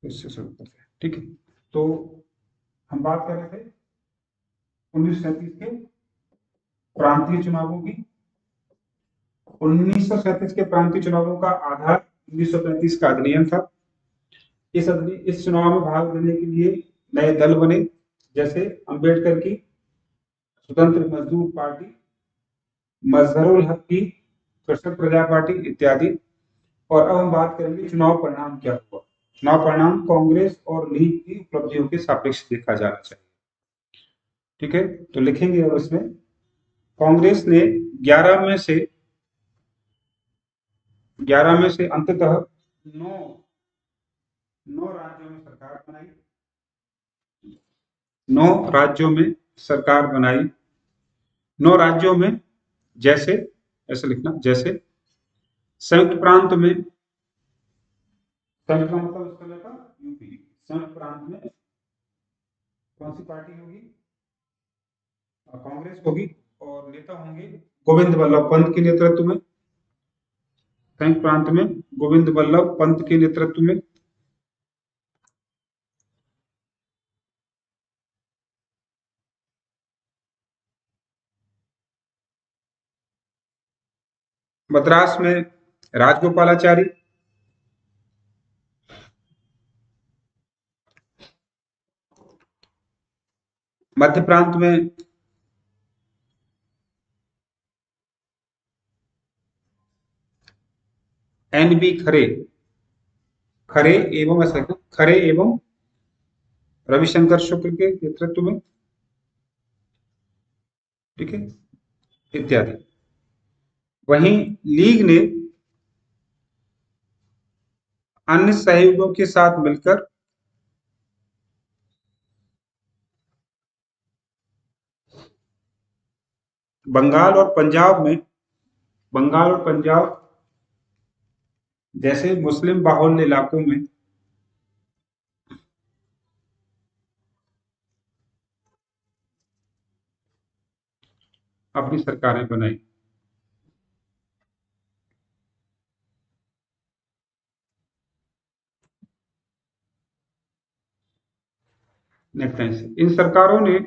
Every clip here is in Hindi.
इससे शुरू करते हैं, ठीक है। तो हम बात कर रहे थे 1937 के प्रांतीय चुनावों की। 1937 के प्रांतीय चुनावों का आधार 1935 का अधिनियम था। इस चुनाव में भाग लेने के लिए नए दल बने, जैसे अंबेडकर की स्वतंत्र मजदूर पार्टी, मजहरुल हक की कृषक प्रजा पार्टी इत्यादि। और अब हम बात करेंगे चुनाव परिणाम क्या हुआ। चुनाव परिणाम कांग्रेस और लीग की उपलब्धियों के सापेक्ष देखा जाना चाहिए, ठीक है। तो लिखेंगे अब इसमें, कांग्रेस ने 11 में से अंततः 9 9 राज्यों में सरकार बनाई। 9 राज्यों में सरकार बनाई। 9 राज्यों में, जैसे, ऐसे लिखना, जैसे संयुक्त प्रांत में, संयुक्त का मतलब उसका लगा यूपी। संयुक्त प्रांत में कौन सी पार्टी होगी? कांग्रेस होगी, और नेता होंगे गोविंद बल्लभ पंत के नेतृत्व में। संयुक्त प्रांत में गोविंद बल्लभ पंत के नेतृत्व में। मद्रास में राजगोपालाचारी। मध्य प्रांत में एन बी खरे। खरे एवं, ऐसा लिखना, खरे एवं रविशंकर शुक्ल के नेतृत्व में, ठीक है, इत्यादि। वहीं लीग ने अन्य सहयोगियों के साथ मिलकर बंगाल और पंजाब में, बंगाल और पंजाब जैसे मुस्लिम बाहुल्य इलाकों में अपनी सरकारें बनाई। नेक्स्ट, इन सरकारों ने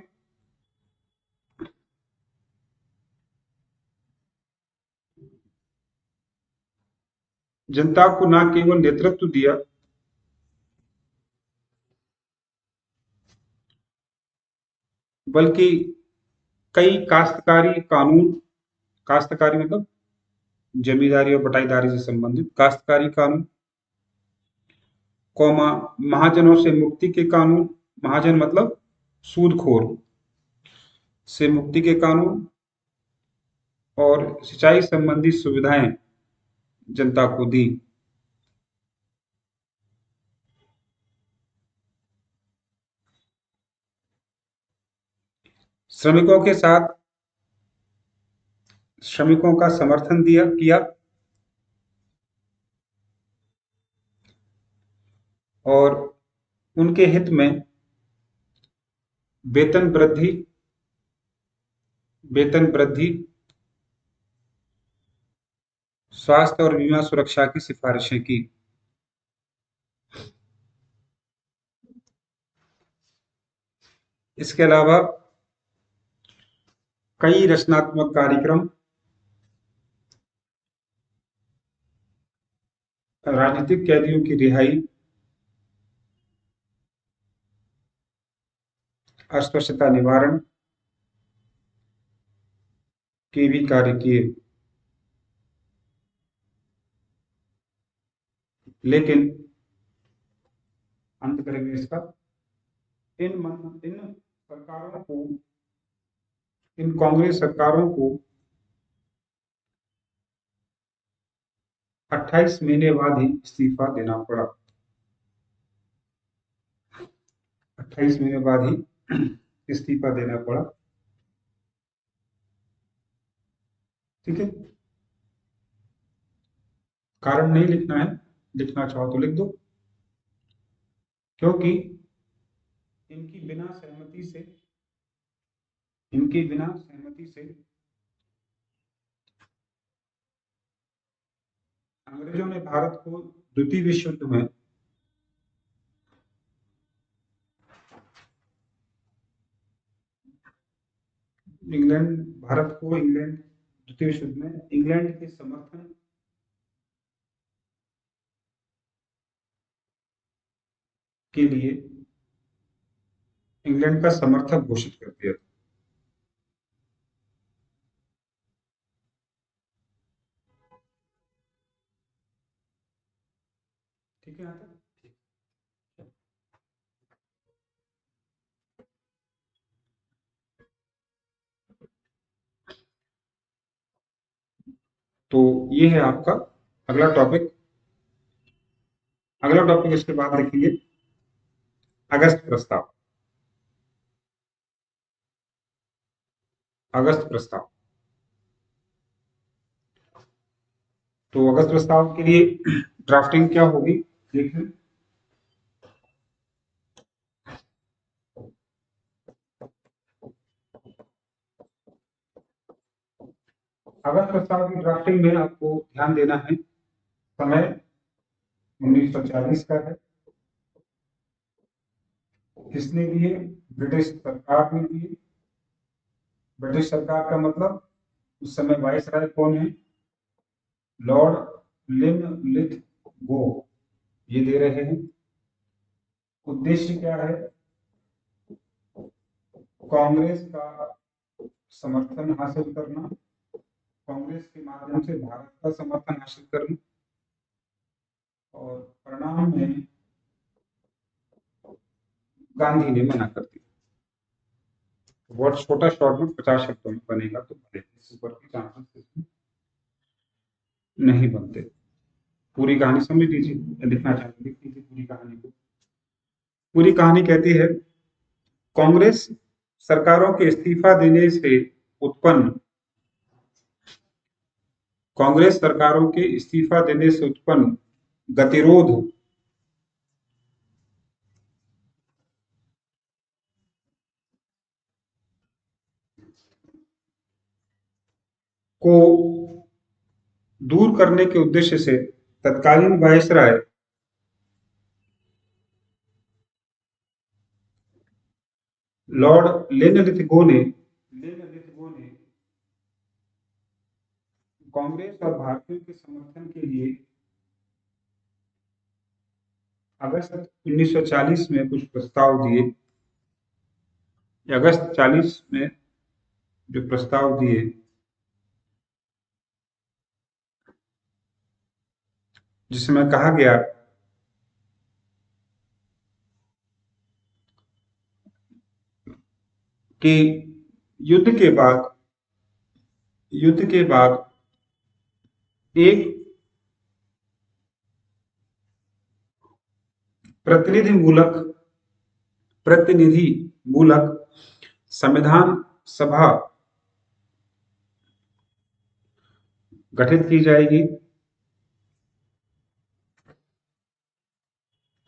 जनता को न केवल नेतृत्व दिया, बल्कि कई काश्तकारी कानून, काश्तकारी मतलब जमींदारी और बटाईदारी से संबंधित काश्तकारी कानून, कौमा महाजनों से मुक्ति के कानून, महाजन मतलब सूदखोर, से मुक्ति के कानून, और सिंचाई संबंधी सुविधाएं जनता को दी। श्रमिकों के साथ, श्रमिकों का समर्थन किया, और उनके हित में वेतन वृद्धि, वेतन वृद्धि, स्वास्थ्य और बीमा सुरक्षा की सिफारिशें की। इसके अलावा कई रचनात्मक कार्यक्रम, राजनीतिक कैदियों की रिहाई, अस्पृश्यता निवारण के भी कार्य किए। लेकिन अंत करेंगे इसका, इन सरकारों को, इन कांग्रेस सरकारों को 28 महीने बाद ही इस्तीफा देना पड़ा। 28 महीने बाद ही इस्तीफा देना पड़ा, ठीक है। कारण नहीं लिखना है, लिखना चाहो तो लिख दो, क्योंकि इनकी बिना सहमति से, इनकी बिना सहमति से अंग्रेजों ने भारत को द्वितीय विश्व युद्ध में इंग्लैंड, भारत को इंग्लैंड द्वितीय विश्व युद्ध में इंग्लैंड के समर्थन के लिए इंग्लैंड का समर्थक घोषित कर दिया था। ठीक है यहाँ तक? तो ये है आपका अगला टॉपिक। अगला टॉपिक इसके बाद लिखेंगे अगस्त प्रस्ताव। अगस्त प्रस्ताव। तो अगस्त प्रस्ताव के लिए ड्राफ्टिंग क्या होगी देखें। अगस्त प्रस्ताव की ड्राफ्टिंग में आपको ध्यान देना है, समय 1940 का है। किसने दिए? ब्रिटिश सरकार ने दिए। ब्रिटिश सरकार का मतलब उस समय वायसराय कौन है? लॉर्ड लिनलिथगो ये दे रहे हैं। उद्देश्य क्या है? कांग्रेस का समर्थन हासिल करना, कांग्रेस के माध्यम से भारत का समर्थन हासिल करना, और परिणाम में गांधी ने मना कर दिया। बहुत छोटा शॉर्ट में 50 शब्दों में बनेगा तो बने, ऊपर की चांसेस नहीं बनते। पूरी कहानी समझ लीजिए, लिखना चाहते लिख लीजिए पूरी कहानी को। पूरी कहानी कहती है कांग्रेस सरकारों के इस्तीफा देने से उत्पन्न कांग्रेस सरकारों के इस्तीफा देने से उत्पन्न गतिरोध को दूर करने के उद्देश्य से तत्कालीन वायसराय लॉर्ड लिनलिथगो ने कांग्रेस और भारतीयों के समर्थन के लिए अगस्त 1940 में कुछ प्रस्ताव दिए। अगस्त 40 में जो प्रस्ताव दिए जिसमें कहा गया कि युद्ध के बाद युद्ध के बाद एक प्रतिनिधिमूलक प्रतिनिधिमूलक संविधान सभा गठित की जाएगी।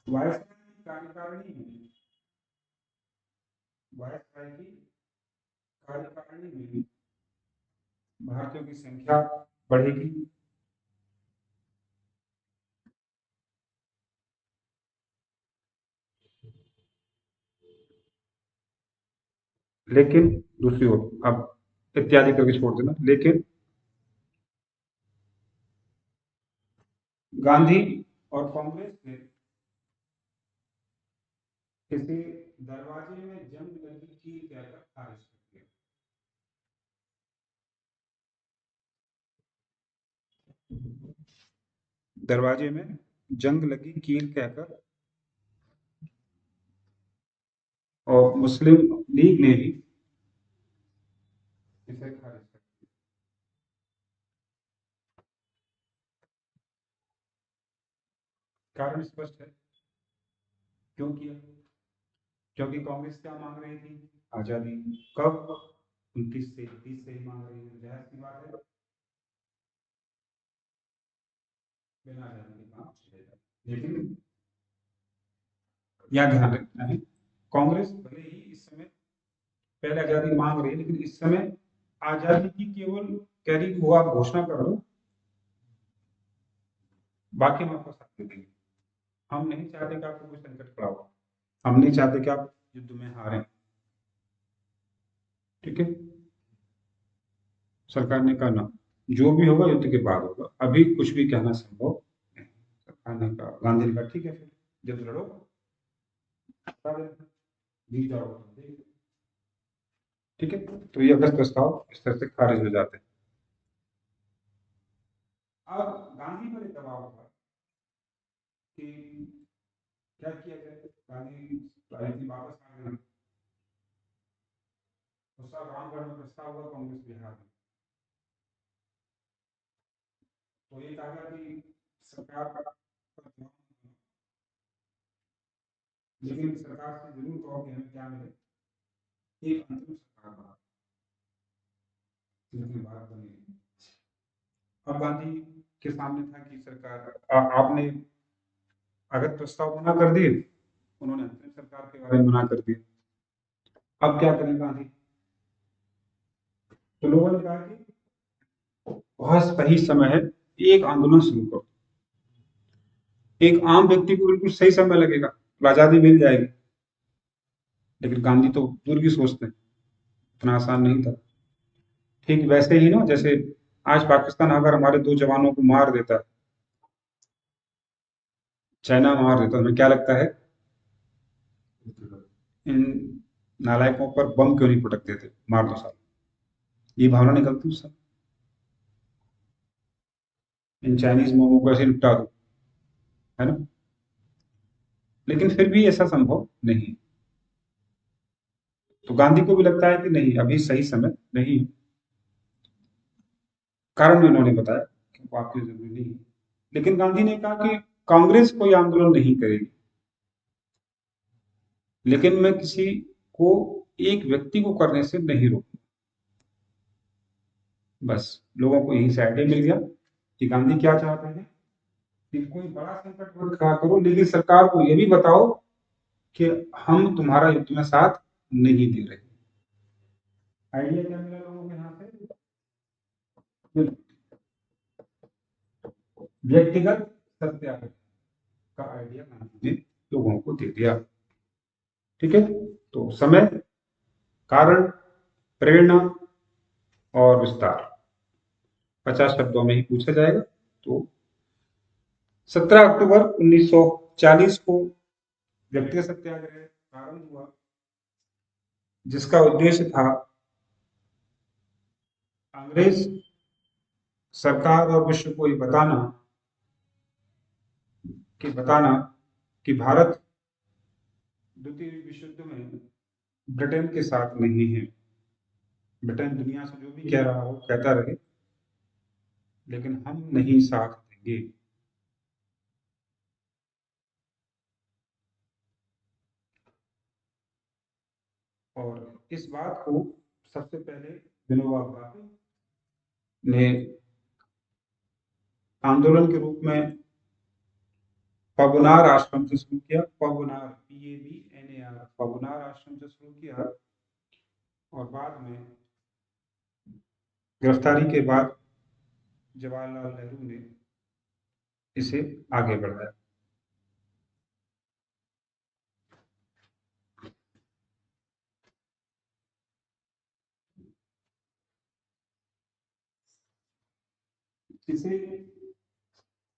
वायसराय की कार्यकारिणी में वायसराय की कार्यकारिणी में भारतीयों की संख्या बढ़ेगी। लेकिन दूसरी ओर अब इत्यादि करके छोड़ देना। लेकिन गांधी और कांग्रेस ने इसे दरवाजे में जंग लगी की कहकर खारिज कर दिया। दरवाजे में जंग लगी कील कहकर, और मुस्लिम लीग ने भी इसे खारिज कर दिया। कारण स्पष्ट है क्यों किया। क्योंकि कांग्रेस क्या मांग रही थी? आजादी। कब? 29 से 30 से ही मांग रही थी, जाहिर सी बात है बिना आजादी के काम चलेगा। लेकिन यह ध्यान रखना है कांग्रेस भले ही इस समय पहले आजादी मांग रही है, लेकिन इस समय आजादी की केवल कह रही वो आप घोषणा कर दो, बाकी हम आपको साथ दे देंगे। हम नहीं चाहते कि आपको कोई संकट पड़ा हो, हम नहीं चाहते कि आप युद्ध में हारें। ठीक है। सरकार ने कहा ना, जो भी होगा युद्ध के बाद होगा, अभी कुछ भी कहना संभव नहीं। सरकार ने कहा, गांधी ने कहा ठीक है, फिर युद्ध लड़ो, बता देना, जीत जाओगे तो ठीक है। ठीक है, तो ये अगस्त प्रस्ताव इस तरह से खारिज हो जाते हैं। अब गांधी पर एक दबाव था कि क्या किया जाए। गांधी राजनीति वापस आ गए, तो सब रामगढ़ में प्रस्ताव हुआ कांग्रेस बिहार में। तो ये कहा गया कि सरकार का दबाव, लेकिन सरकार से जरूर कहो कि हमें क्या मिले, एक अंतिम सरकार बना, लेकिन बात बनी। अब गांधी के सामने था कि सरकार, आपने अगर प्रस्ताव मना कर दिए, उन्होंने अंतरिम सरकार के बारे में मना कर दिया, अब क्या करें गांधी। तो लोगों ने कहा कि बहुत सही समय है, एक आंदोलन शुरू करो। एक आम व्यक्ति को बिल्कुल सही समय लगेगा, तो आजादी मिल जाएगी, लेकिन गांधी तो दूर की सोचते हैं, इतना आसान नहीं था। ठीक वैसे ही ना, जैसे आज पाकिस्तान अगर हमारे 2 जवानों को मार देता है, चाइना मार देता है, हमें क्या लगता है, इन नालायकों पर बम क्यों नहीं पटक देते, मार दो साहब, ये भावना निकलती है उस समय। इन चाइनीज मोमो को ऐसे निपटा दो, है ना। लेकिन फिर भी ऐसा संभव नहीं। तो गांधी को भी लगता है कि नहीं, अभी सही समय नहीं। कारण उन्होंने बताया कि वो आपकी जरूरी नहीं है। लेकिन गांधी ने कहा कि कांग्रेस कोई आंदोलन नहीं करेगी, लेकिन मैं किसी को, एक व्यक्ति को करने से नहीं रोकूंगा। बस लोगों को यही से आइडिया मिल गया कि गांधी क्या चाहते हैं कि कोई बड़ा संकट मत खड़ा करो, लेकिन सरकार को यह भी बताओ कि हम तुम्हारा युद्ध में साथ नहीं दे रहे। आइडिया क्या मिला लोगों के यहाँ से, व्यक्तिगत सत्याग्रह का आइडिया गांधी ने लोगों को दे दिया। ठीक है, तो समय, कारण, प्रेरणा और विस्तार 50 शब्दों में ही पूछा जाएगा। तो 17 अक्टूबर 1940 को व्यक्तिगत सत्याग्रह प्रारंभ हुआ, जिसका उद्देश्य था अंग्रेज सरकार और विश्व को ये बताना कि भारत द्वितीय विश्व युद्ध में ब्रिटेन के साथ नहीं है। ब्रिटेन दुनिया से जो भी कह रहा हो कहता रहे, लेकिन हम नहीं साथ देंगे। और इस बात को सबसे पहले विनोबा भावे ने आंदोलन के रूप में पवनार आश्रम से शुरू किया। पवनार, PAVNAR, पवनार आश्रम से शुरू किया, और बाद में गिरफ्तारी के बाद जवाहरलाल नेहरू ने इसे आगे बढ़ाया। इसे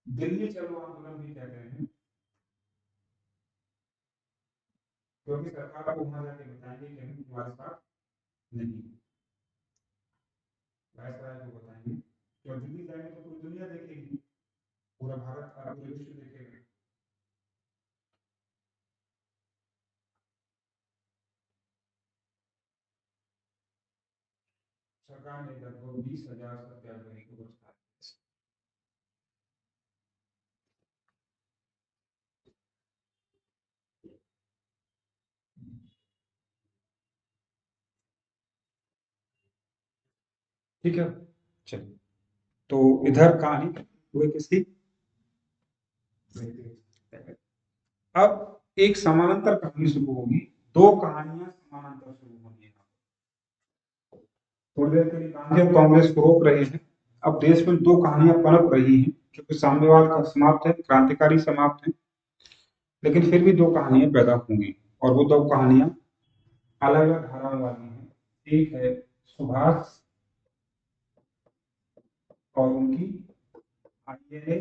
दिल्ली चलो आंदोलन भी कहते हैं, क्योंकि सरकार को वहां जाके बताएंगे कि हम तुम्हारे साथ नहीं, वायसराय को बताएंगे। और दिल्ली जाएंगे तो पूरी दुनिया देखेगी, पूरा भारत का, पूरे विश्व देखेगा। सरकार ने लगभग 20,000 सत्याग्रही को गिरफ्तार किया। ठीक है, चलिए, तो इधर कहानी हुई किसकी, अब एक समानांतर कहानी शुरू होगी। 2 कहानियां समानांतर शुरू होंगी। थोड़ी देर के लिए गांधी और कांग्रेस को रोक रहे हैं। अब देश में 2 कहानियां पनप रही हैं, क्योंकि साम्यवाद का समाप्त है, क्रांतिकारी समाप्त है, लेकिन फिर भी 2 कहानियां पैदा होंगी, और वो 2 कहानियां अलग अलग धाराओं वाली हैं। एक है सुभाष और उनकी INA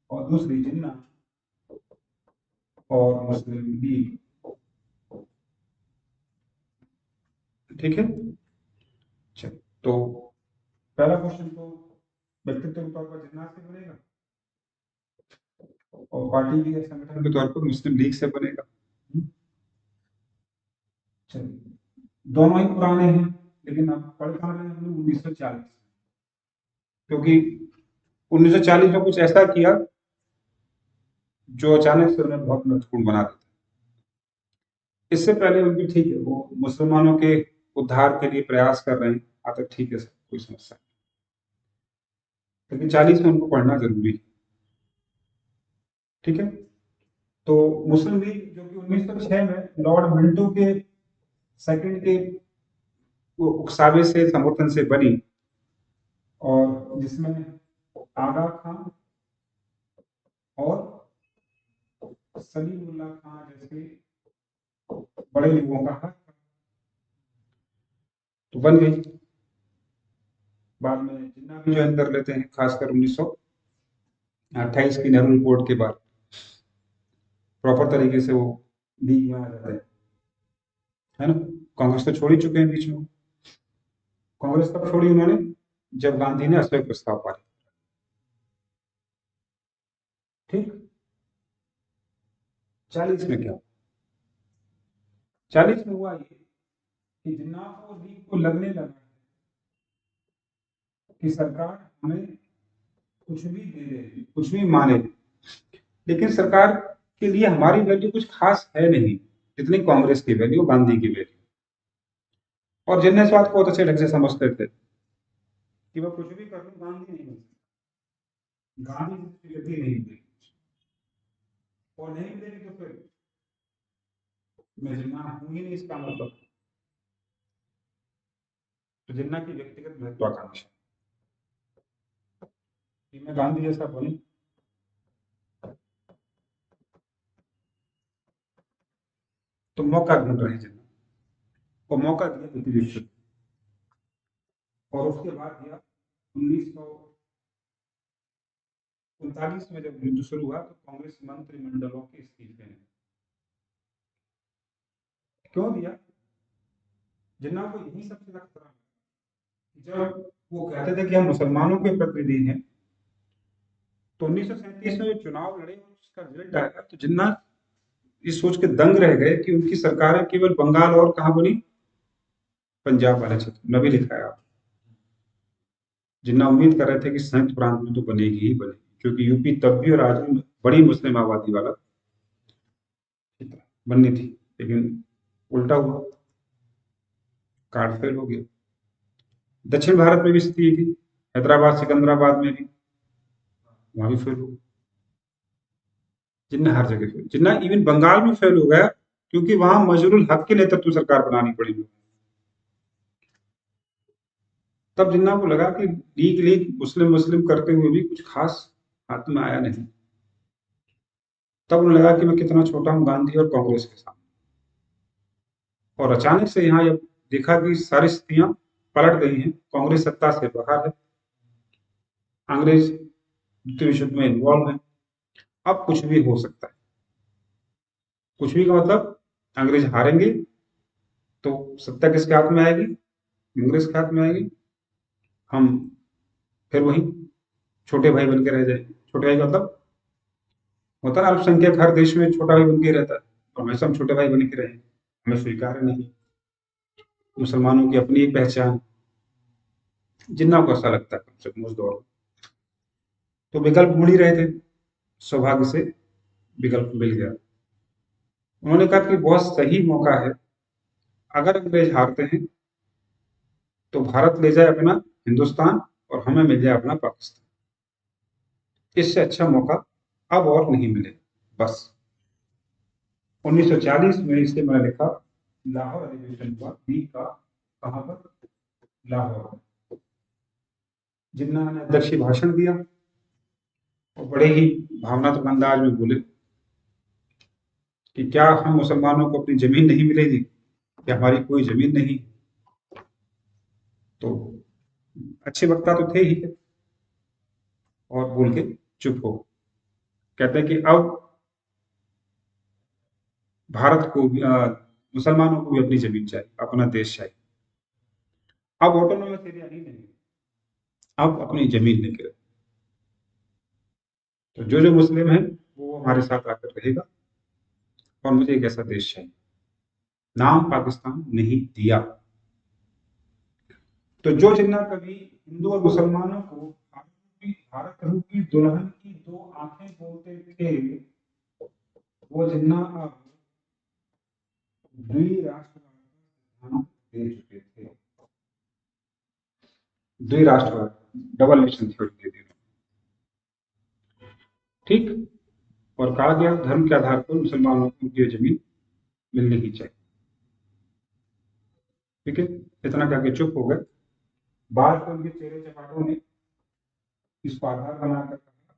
और दूसरी जिन्ना और मुस्लिम लीग। ठीक है, चल तो पहला क्वेश्चन तो व्यक्तित्व के तौर पर जिन्ना से बनेगा और पार्टी के संगठन के तौर पर मुस्लिम लीग से बनेगा। चलिए, दोनों ही पुराने हैं, लेकिन अब पढ़ कहाँ रहे हैं हम लोग 1940, क्योंकि 1940 में कुछ ऐसा किया जो अचानक से उन्हें बहुत महत्वपूर्ण बना देता। इससे पहले उनकी ठीक है, वो मुसलमानों के उद्धार के लिए प्रयास कर रहे हैं, आज तक ठीक है, सब कोई समस्या नहीं, लेकिन 40 में उनको पढ़ना जरूरी है। ठीक है, तो मुस्लिम लीग जो कि 1906 में लॉर्ड मिंटो के सेकंड के उकसावे से समर्थन से बनी, और जिसमें आगा खान और सलीमुल्लाह खान जैसे बड़े लोगों का हाथ तो बन गई। बाद में जिन्ना भी ज्वाइन कर लेते हैं, खासकर 1928 की नेहरू रिपोर्ट के बाद प्रॉपर तरीके से वो लीग में आ जाते हैं, है ना। कांग्रेस तो छोड़ ही चुके हैं बीच में। कांग्रेस कब छोड़ी उन्होंने? जब गांधी ने अशोक प्रस्ताव पारित। ठीक, 40 में क्या? 40 में हुआ ये कि जिन्ना को लीग को लगने लगा कि सरकार हमें कुछ भी दे दे, कुछ भी माने, लेकिन सरकार के लिए हमारी वैल्यू कुछ खास है नहीं, जितनी कांग्रेस की वैल्यू, गांधी की वैल्यू। और जिन्ना इस बात को बहुत अच्छे ढंग से समझते थे कि वह कुछ भी कर लो, गांधी नहीं बन सकता, गांधी की गति नहीं मिलेगी, और नहीं मिलेगी तो फिर मैं जिन्ना हूं ही नहीं, इसका मतलब। तो जिन्ना की व्यक्तिगत महत्वाकांक्षा कि मैं गांधी जैसा बनूं, तो मौका ढूंढ रहे हैं जिन्ना, और मौका दिया ब्रिटिश विश्व, और उसके बाद दिया 1939 में जब युद्ध शुरू हुआ तो कांग्रेस मंत्रिमंडलों के इस्तीफे ने। क्यों दिया? जिन्ना को यही सबसे ज्यादा खतरा लगा। जब वो कहते थे कि हम मुसलमानों के प्रतिनिधि हैं, तो 1937 में चुनाव लड़े और उसका रिजल्ट आया, तो जिन्ना इस सोच के दंग रह गए कि उनकी सरकारें केवल बंगाल और कहां बनी? पंजाब वाले क्षेत्र में भी लिखा है। जिन्ना उम्मीद कर रहे थे कि संयुक्त प्रांत में तो बनेगी ही बनेगी, क्योंकि यूपी तब भी और आज भी बड़ी मुस्लिम आबादी वाला बननी थी, लेकिन उल्टा हुआ, कार्ड फेल हो गया। दक्षिण भारत में भी स्थिति थी, हैदराबाद सिकंदराबाद में भी, वहां भी फेल हो गया। जिन्ना हर जगह फेल, जिन्ना इवन बंगाल में फेल हो गया, क्योंकि वहां मजरूल हक के नेतृत्व सरकार बनानी पड़ी। तब जिन्ना को लगा कि लीग लीग मुस्लिम मुस्लिम करते हुए भी कुछ खास हाथ में आया नहीं। तब उन्हें लगा कि मैं कितना छोटा हूं गांधी और कांग्रेस के सामने। और अचानक से यहाँ जब देखा कि सारी स्थितियां पलट गई हैं, कांग्रेस सत्ता से बाहर है, अंग्रेज द्वितीय विश्व युद्ध में इन्वॉल्व है, अब कुछ भी हो सकता है। कुछ भी का मतलब, अंग्रेज हारेंगे तो सत्ता किसके हाथ में आएगी? कांग्रेस के हाथ में आएगी। हम फिर वही छोटे भाई बन के रह जाएंगे। छोटे भाई का मतलब होता है अल्पसंख्यक हर देश में छोटा भाई बन के रहता है, तो हमेशा हम छोटे भाई बन के रहे, हमें स्वीकार नहीं। मुसलमानों की अपनी एक पहचान, जिन्ना को ऐसा लगता है कम से कम उस दौर में। तो विकल्प ढूंढ ही रहे थे, सौभाग्य से विकल्प मिल गया। उन्होंने कहा कि बहुत सही मौका है, अगर अंग्रेज हारते हैं तो भारत ले जाए अपना हिंदुस्तान और हमें मिल जाए अपना पाकिस्तान। इससे अच्छा मौका अब और नहीं मिले। बस 1940 में इसे मैंने लिखा, लाहौर अधिवेशन हुआ लीग का, कहां पर? लाहौर। जिन्ना ने अध्यक्षीय भाषण दिया और बड़े ही भावनात्मक अंदाज में बोले कि क्या हम मुसलमानों को अपनी जमीन नहीं मिलेगी, क्या हमारी कोई जमीन नहीं? तो अच्छे वक्ता तो थे ही, और बोल के चुप हो। कहते हैं कि अब भारत को भी मुसलमानों को भी अपनी जमीन चाहिए, अपना देश चाहिए। अब ऑटोनोमस एरिया नहीं लेंगे, अब अपनी जमीन लेंगे। तो जो मुस्लिम है वो हमारे साथ आकर रहेगा और मुझे एक ऐसा देश चाहिए। नाम पाकिस्तान नहीं दिया। तो जो जिन्ना कभी हिंदू और मुसलमानों को भारत रूपी दुल्हन की दो आंखें बोलते थे, वो जिन्ना अब द्विराष्ट्रवाद दे चुके थे। द्विराष्ट्रवाद, डबल नेशन थ्योरी दे दी। ठीक। और कहा गया धर्म के आधार पर मुसलमानों को उनकी जमीन मिलनी ही चाहिए। ठीक है, इतना कह के चुप हो गए। बाद में उनके चेहरे चपाटों ने इसको आधार बनाकर कहा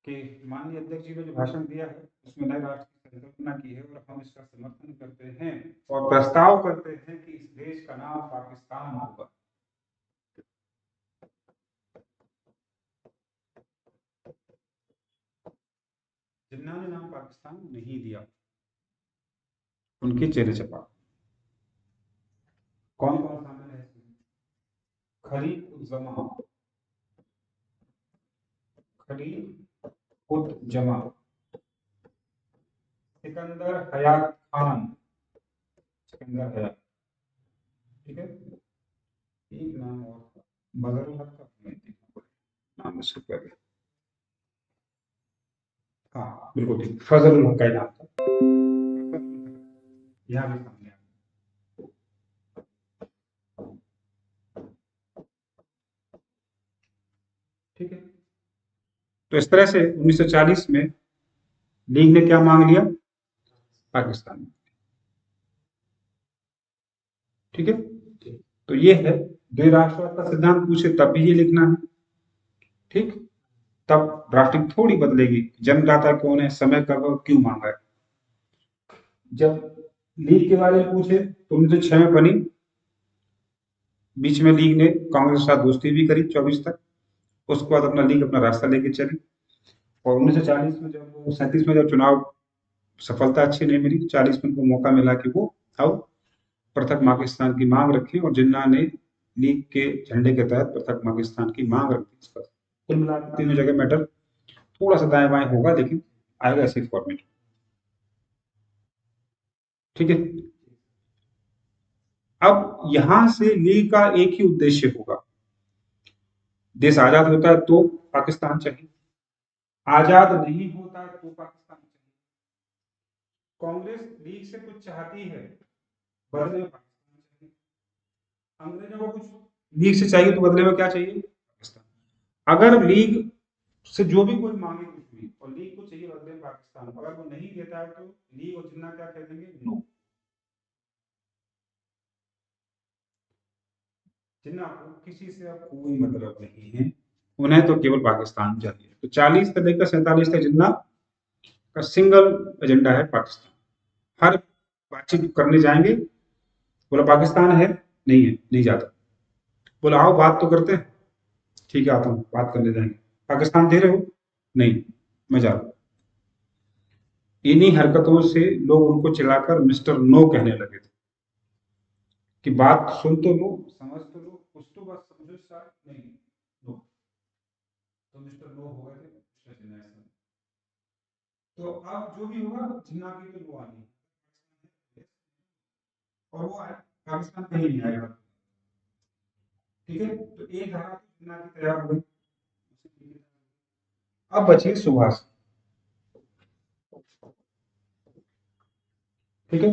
कि माननीय अध्यक्ष जी ने जो भाषण दिया है उसमें नए राष्ट्र की संकल्पना की है और हम इसका समर्थन करते हैं और प्रस्ताव करते हैं कि इस देश का नाम पाकिस्तान होगा। जिन्ना ने नाम पाकिस्तान नहीं दिया, उनके चेहरे चपाट। कौन कौन शामिल है इसमें? खलील उज जमा, खलील उद जमा, सिकंदर हयात खान, सिकंदर हयात। ठीक है, एक नाम और था, बदरुल हक का नहीं देखना पड़ेगा नाम उससे पहले। हाँ बिल्कुल ठीक, फजल उल हक का ही नाम था। यहाँ भी सामने आ गया। ठीक है, तो इस तरह से 1940 में लीग ने क्या मांग लिया? पाकिस्तान। ठीक है, तो ये है द्विराष्ट्रवाद का सिद्धांत पूछे तब भी ये लिखना है। ठीक, तब ड्राफ्टिंग थोड़ी बदलेगी, जन्मदाता कौन है, समय कब और क्यों मांगा है। जब लीग के बारे में पूछे तो 1906 में बनी। बीच में लीग ने कांग्रेस के साथ दोस्ती भी करी 24 तक। उसके बाद अपना लीग अपना रास्ता लेके चली। और 1940 में जब 37 में जब चुनाव सफलता अच्छी नहीं मिली, 40 में उनको मौका मिला कि वो अब पृथक पाकिस्तान की मांग रखी और जिन्ना ने लीग के झंडे के तहत पृथक पाकिस्तान की मांग रखी। इस पर कुल मिलाकर तीनों जगह मैटर थोड़ा सा दाएं बाएं होगा, लेकिन आएगा ऐसे फॉर्मेट। ठीक है, अब यहां से लीग का एक ही उद्देश्य होगा। देश आजाद होता है तो पाकिस्तान चाहिए, आजाद नहीं होता तो पाकिस्तान चाहिए। कांग्रेस लीग से कुछ चाहती है, बदले में पाकिस्तान चाहिए। अंग्रेजों को कुछ लीग से चाहिए तो बदले में क्या चाहिए? पाकिस्तान। अगर लीग से जो भी कोई मांगे कुछ भी और लीग को चाहिए बदले में पाकिस्तान, अगर वो नहीं देता है तो लीग और जिन्ना क्या कह देंगे? नो। जिन्ना को किसी से अब कोई मतलब नहीं है, उन्हें तो केवल पाकिस्तान चाहिए। तो 40 से लेकर 47 तक जिन्ना का सिंगल एजेंडा है पाकिस्तान। हर बातचीत करने जाएंगे, बोला पाकिस्तान है, नहीं है, नहीं जाता। बोला आओ बात तो करते हैं, ठीक है आता हूँ, बात करने जाएंगे। पाकिस्तान दे रहे हो? नहीं, मैं जा रहा हूँ। इन्हीं हरकतों से लोग उनको चिढ़ाकर मिस्टर नो कहने लगे थे कि बात सुन तो लो, समझ तो लो, कुछ तो बात समझो शायद। नहीं, नो। तो मिस्टर नो हो गए थे मिस्टर जिन्ना इसमें। तो अब जो भी होगा जिन्ना की तो नो आनी है और वो आए, पाकिस्तान कहीं नहीं आएगा। ठीक है, तो एक धारा तो जिन्ना की तैयार हो गई। अब बची सुभाष। ठीक है,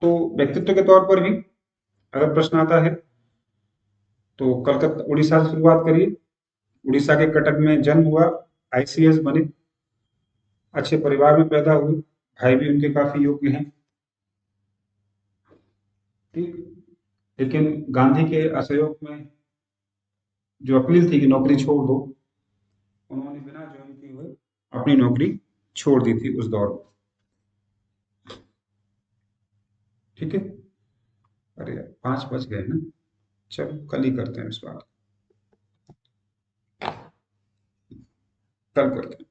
तो व्यक्तित्व के तौर पर भी अगर प्रश्न आता है तो कलकत्ता उड़ीसा से शुरुआत करिए। उड़ीसा के कटक में जन्म हुआ, आईसीएस बने, अच्छे परिवार में पैदा हुए, भाई भी उनके काफी योग्य हैं। ठीक, लेकिन गांधी के असहयोग में जो अपील थी कि नौकरी छोड़ दो, उन्होंने बिना ज्वाइन किए हुए अपनी नौकरी छोड़ दी थी उस दौर में। ठीक है, अरे यार 5 बज गए ना, चलो कल ही करते हैं इस बात। कल करते हैं।